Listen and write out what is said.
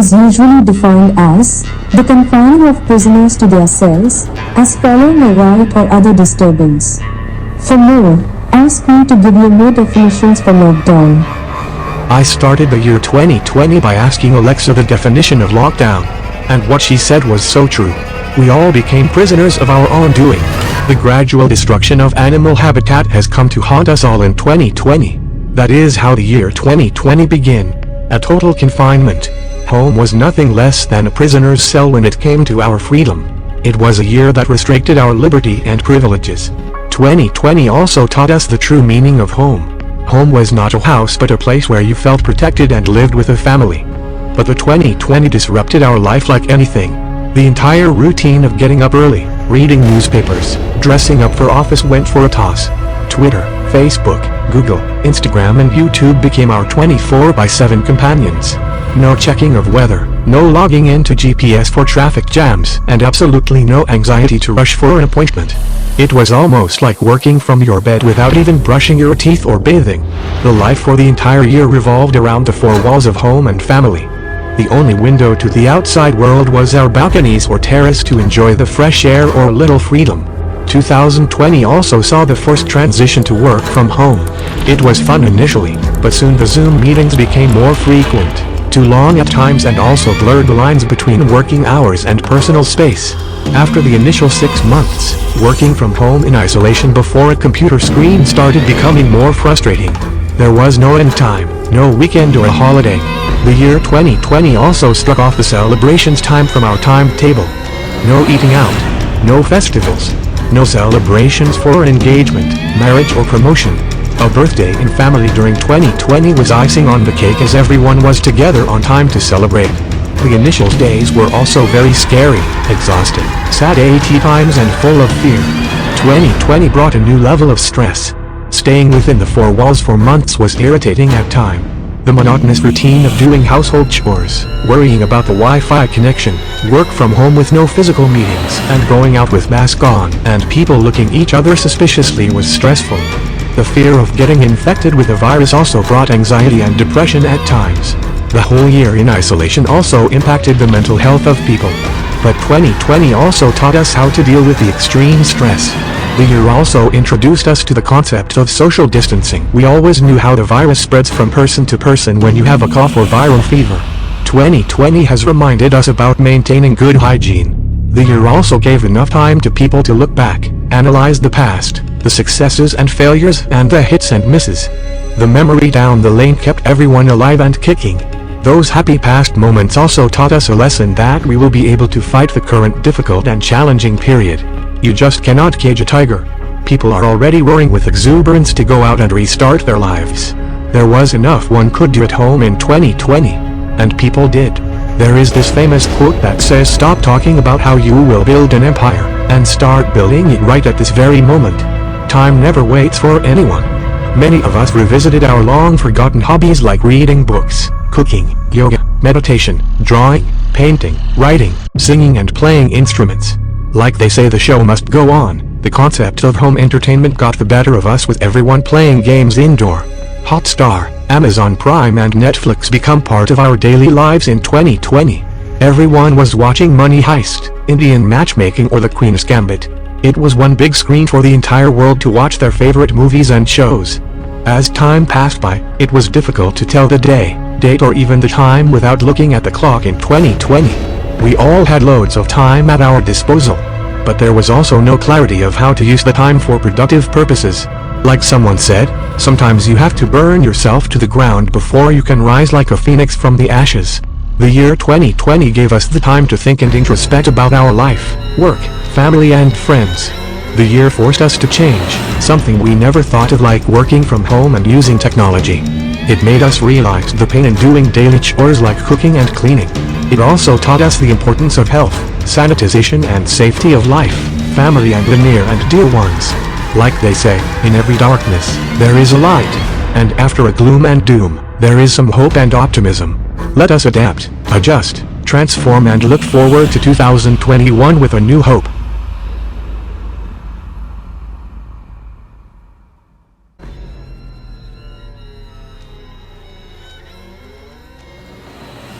is usually defined as the confining of prisoners to their cells as following a riot or other disturbance. For more, ask me to give you more definitions for lockdown. I started the year 2020 by asking Alexa the definition of lockdown, and what she said was so true. We all became prisoners of our own doing. The gradual destruction of animal habitat has come to haunt us all in 2020. That is how the year 2020 began. A total confinement. Home was nothing less than a prisoner's cell when it came to our freedom. It was a year that restricted our liberty and privileges. 2020 also taught us the true meaning of home. Home was not a house but a place where you felt protected and lived with a family. But the 2020 disrupted our life like anything. The entire routine of getting up early, reading newspapers, dressing up for office went for a toss. Twitter, Facebook, Google, Instagram and YouTube became our 24/7 companions. No checking of weather, no logging into GPS for traffic jams, and absolutely no anxiety to rush for an appointment. It was almost like working from your bed without even brushing your teeth or bathing. The life for the entire year revolved around the four walls of home and family. The only window to the outside world was our balconies or terrace to enjoy the fresh air or a little freedom. 2020 also saw the forced transition to work from home. It was fun initially, but soon the Zoom meetings became more frequent, too long at times, and also blurred the lines between working hours and personal space. After the initial 6 months, working from home in isolation before a computer screen started becoming more frustrating. There was no end time, no weekend or a holiday. The year 2020 also struck off the celebrations time from our timetable. No eating out, no festivals, no celebrations for an engagement, marriage or promotion. A birthday in family during 2020 was icing on the cake as everyone was together on time to celebrate. The initial days were also very scary, exhausting, sad at times and full of fear. 2020 brought a new level of stress. Staying within the four walls for months was irritating at times. The monotonous routine of doing household chores, worrying about the Wi-Fi connection, work from home with no physical meetings, and going out with mask on, and people looking each other suspiciously was stressful. The fear of getting infected with a virus also brought anxiety and depression at times. The whole year in isolation also impacted the mental health of people. But 2020 also taught us how to deal with the extreme stress. The year also introduced us to the concept of social distancing. We always knew how the virus spreads from person to person when you have a cough or viral fever. 2020 has reminded us about maintaining good hygiene. The year also gave enough time to people to look back, analyze the past, the successes and failures, and the hits and misses. The memory down the lane kept everyone alive and kicking. Those happy past moments also taught us a lesson that we will be able to fight the current difficult and challenging period. You just cannot cage a tiger. People are already roaring with exuberance to go out and restart their lives. There was enough one could do at home in 2020. And people did. There is this famous quote that says, "Stop talking about how you will build an empire, and start building it right at this very moment." Time never waits for anyone. Many of us revisited our long-forgotten hobbies like reading books, cooking, yoga, meditation, drawing, painting, writing, singing and playing instruments. Like they say, the show must go on. The concept of home entertainment got the better of us with everyone playing games indoor. Hotstar, Amazon Prime and Netflix become part of our daily lives in 2020. Everyone was watching Money Heist, Indian Matchmaking or The Queen's Gambit. It was one big screen for the entire world to watch their favorite movies and shows. As time passed by, it was difficult to tell the day, date or even the time without looking at the clock in 2020. We all had loads of time at our disposal. But there was also no clarity of how to use the time for productive purposes. Like someone said, sometimes you have to burn yourself to the ground before you can rise like a phoenix from the ashes. The year 2020 gave us the time to think and introspect about our life, work, family and friends. The year forced us to change, something we never thought of, like working from home and using technology. It made us realize the pain in doing daily chores like cooking and cleaning. It also taught us the importance of health, sanitization and safety of life, family and the near and dear ones. Like they say, in every darkness, there is a light. And after a gloom and doom, there is some hope and optimism. Let us adapt, adjust, transform and look forward to 2021 with a new hope.